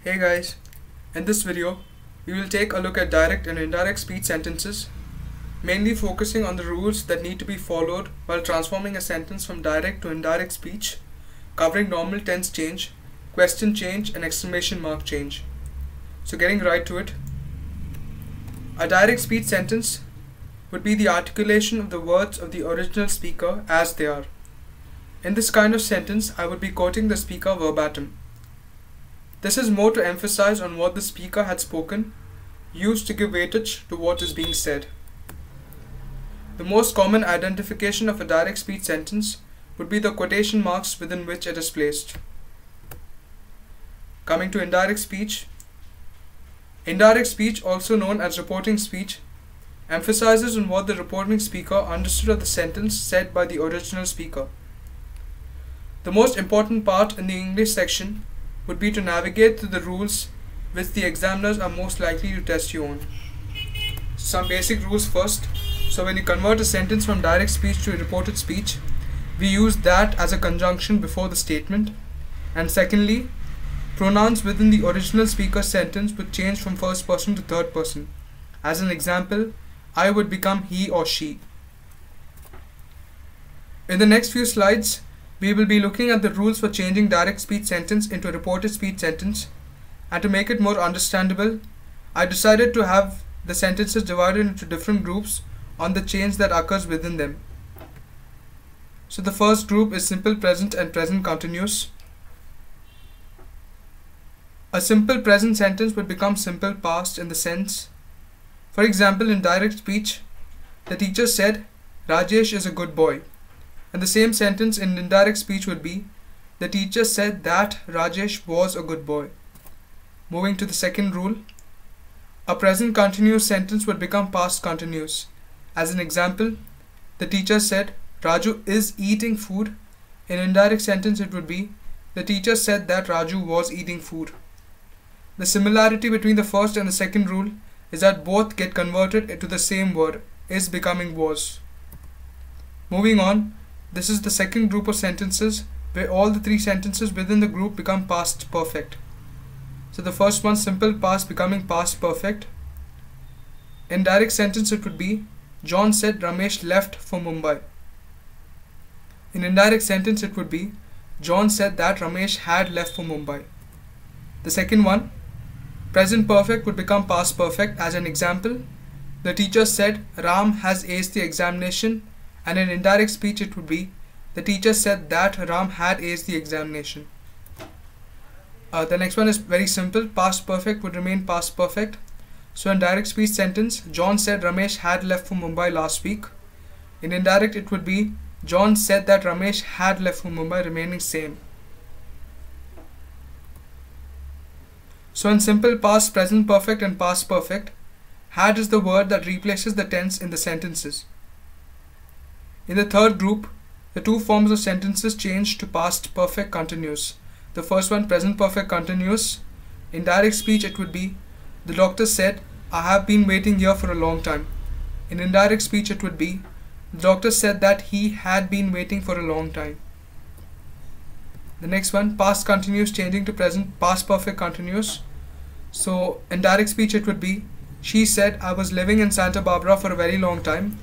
Hey guys, in this video, we will take a look at direct and indirect speech sentences, mainly focusing on the rules that need to be followed while transforming a sentence from direct to indirect speech, covering normal tense change, question change, and exclamation mark change. So getting right to it, a direct speech sentence would be the articulation of the words of the original speaker as they are. In this kind of sentence, I would be quoting the speaker verbatim. This is more to emphasize on what the speaker had spoken, used to give weightage to what is being said. The most common identification of a direct speech sentence would be the quotation marks within which it is placed. Coming to indirect speech, also known as reporting speech, emphasizes on what the reporting speaker understood of the sentence said by the original speaker. The most important part in the English section would be to navigate through the rules which the examiners are most likely to test you on. Some basic rules first. So when you convert a sentence from direct speech to reported speech, we use that as a conjunction before the statement. And secondly, pronouns within the original speaker's sentence would change from first person to third person. As an example, I would become he or she. In the next few slides, we will be looking at the rules for changing direct speech sentence into a reported speech sentence, and to make it more understandable, I decided to have the sentences divided into different groups on the change that occurs within them. So the first group is simple present and present continuous. A simple present sentence would become simple past in the sense, for example, in direct speech, the teacher said, Rajesh is a good boy. And the same sentence in indirect speech would be, the teacher said that Rajesh was a good boy. Moving to the second rule, a present continuous sentence would become past continuous. As an example, the teacher said, Raju is eating food. In indirect sentence it would be, the teacher said that Raju was eating food. The similarity between the first and the second rule is that both get converted into the same word, is becoming was. Moving on, this is the second group of sentences where all the three sentences within the group become past perfect. So the first one, simple past becoming past perfect. In direct sentence it would be, John said Ramesh left for Mumbai. In indirect sentence it would be, John said that Ramesh had left for Mumbai. The second one, present perfect would become past perfect. As an example, the teacher said Ram has aced the examination. And in indirect speech it would be, the teacher said that Ram had aced the examination. The next one is very simple. Past perfect would remain past perfect. So in direct speech sentence, John said Ramesh had left for Mumbai last week. In indirect it would be, John said that Ramesh had left for Mumbai, remaining same. So in simple past, present perfect and past perfect, had is the word that replaces the tense in the sentences. In the third group, the two forms of sentences change to past perfect continuous. The first one, present perfect continuous. In direct speech it would be, the doctor said, I have been waiting here for a long time. In indirect speech it would be, the doctor said that he had been waiting for a long time. The next one, past continuous changing to present past perfect continuous. So in direct speech it would be, she said I was living in Santa Barbara for a very long time.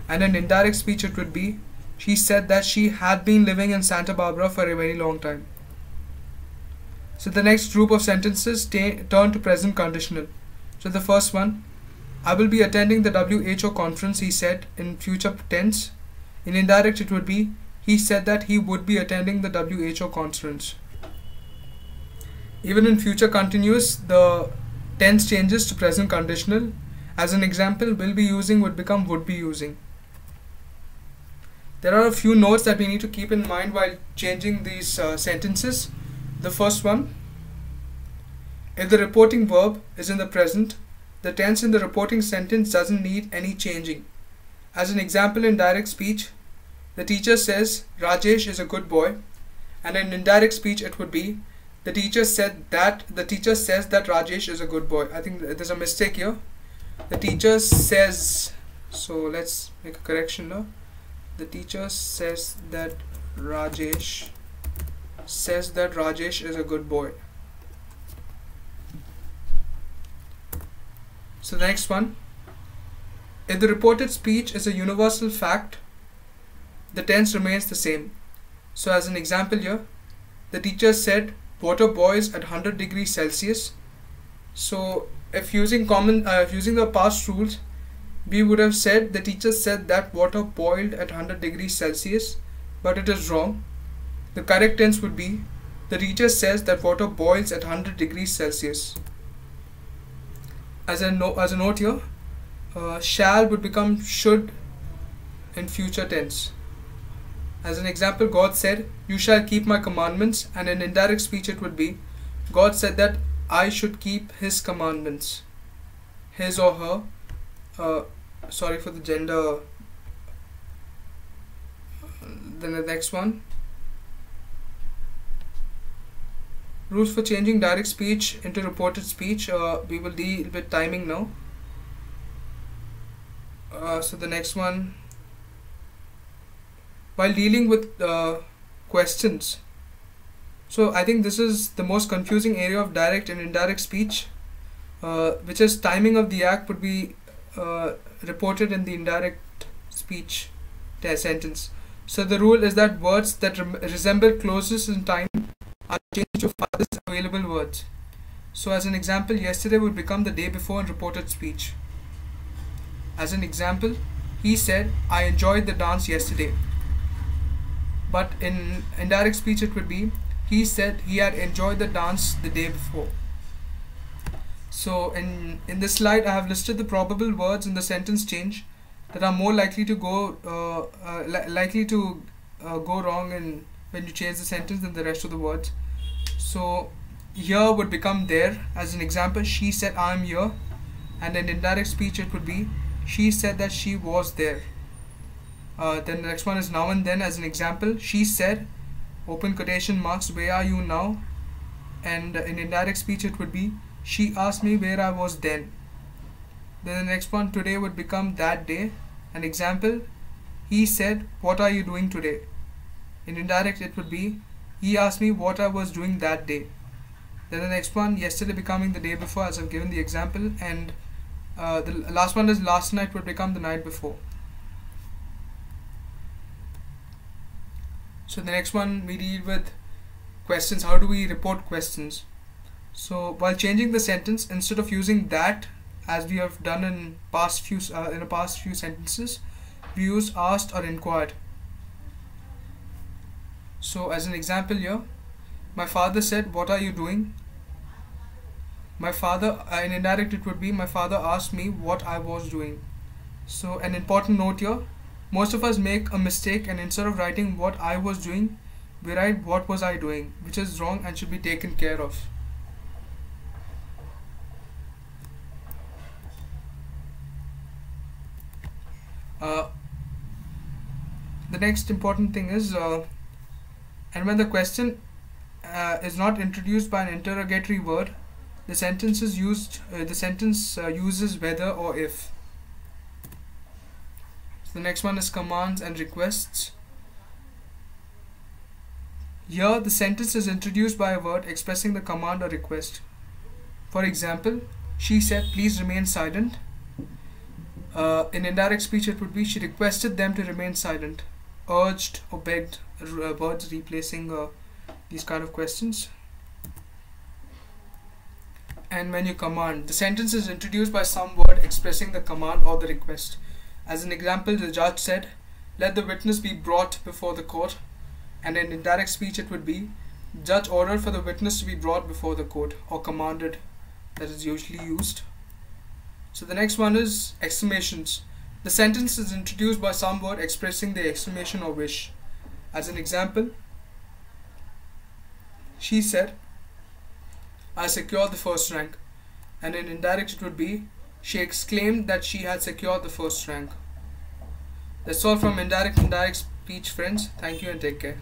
And in indirect speech it would be, she said that she had been living in Santa Barbara for a very long time. So the next group of sentences turn to present conditional. So the first one, I will be attending the WHO conference, he said, in future tense. In indirect it would be, he said that he would be attending the WHO conference. Even in future continuous, the tense changes to present conditional. As an example, will be using would become would be using. There are a few notes that we need to keep in mind while changing these sentences. The first one, if the reporting verb is in the present, the tense in the reporting sentence doesn't need any changing. As an example, in direct speech, the teacher says Rajesh is a good boy, and in indirect speech it would be, the teacher says that Rajesh is a good boy. I think there's a mistake here. The teacher says, so let's make a correction now. The teacher says that Rajesh is a good boy. So the next one, if the reported speech is a universal fact, the tense remains the same. So as an example here, the teacher said water boils at 100 degrees Celsius. So if using the past rules, we would have said the teacher said that water boiled at 100 degrees Celsius, but it is wrong. The correct tense would be the teacher says that water boils at 100 degrees Celsius. As a note here, shall would become should in future tense. As an example, God said, "You shall keep my commandments," and in indirect speech it would be, God said that I should keep his commandments. His or her. Sorry for the gender. Then the next one. Rules for changing direct speech into reported speech. We will deal with timing now. So the next one. While dealing with questions. So I think this is the most confusing area of direct and indirect speech, which is timing of the act would be reported in the indirect speech sentence. So the rule is that words that resemble closest in time are changed to farthest available words. So as an example, yesterday would become the day before in reported speech. As an example, he said, "I enjoyed the dance yesterday." But in indirect speech it would be, he said he had enjoyed the dance the day before. So in this slide I have listed the probable words in the sentence change that are more likely to go wrong when you change the sentence than the rest of the words. So here would become there. As an example, she said I am here, and in indirect speech it would be, she said that she was there. Then the next one is now and then. As an example, she said, open quotation marks, where are you now? And in indirect speech it would be, she asked me where I was then. Then the next one, today would become that day. An example, he said, what are you doing today? In indirect it would be, he asked me what I was doing that day. Then the next one, yesterday becoming the day before, as I've given the example. And the last one is last night would become the night before. So the next one, we deal with questions. How do we report questions? So while changing the sentence, instead of using that as we have done in past few sentences, we use asked or inquired. So as an example here, my father said, what are you doing? My father, in indirect it would be, my father asked me what I was doing. So an important note here, most of us make a mistake, and instead of writing what I was doing, we write what was I doing, which is wrong and should be taken care of. The next important thing is, and when the question is not introduced by an interrogatory word, the sentence is used. The sentence uses whether or if. The next one is commands and requests. Here the sentence is introduced by a word expressing the command or request. For example, she said, please remain silent. In indirect speech it would be, she requested them to remain silent. Urged or begged, words replacing these kind of questions. And when you command, the sentence is introduced by some word expressing the command or the request. As an example, the judge said, let the witness be brought before the court. And in indirect speech it would be, judge ordered for the witness to be brought before the court, or commanded, that is usually used. So the next one is exclamations. The sentence is introduced by some word expressing the exclamation or wish. As an example, she said, I secured the first rank. And in indirect it would be, she exclaimed that she had secured the first rank. That's all from indirect speech, friends. Thank you and take care.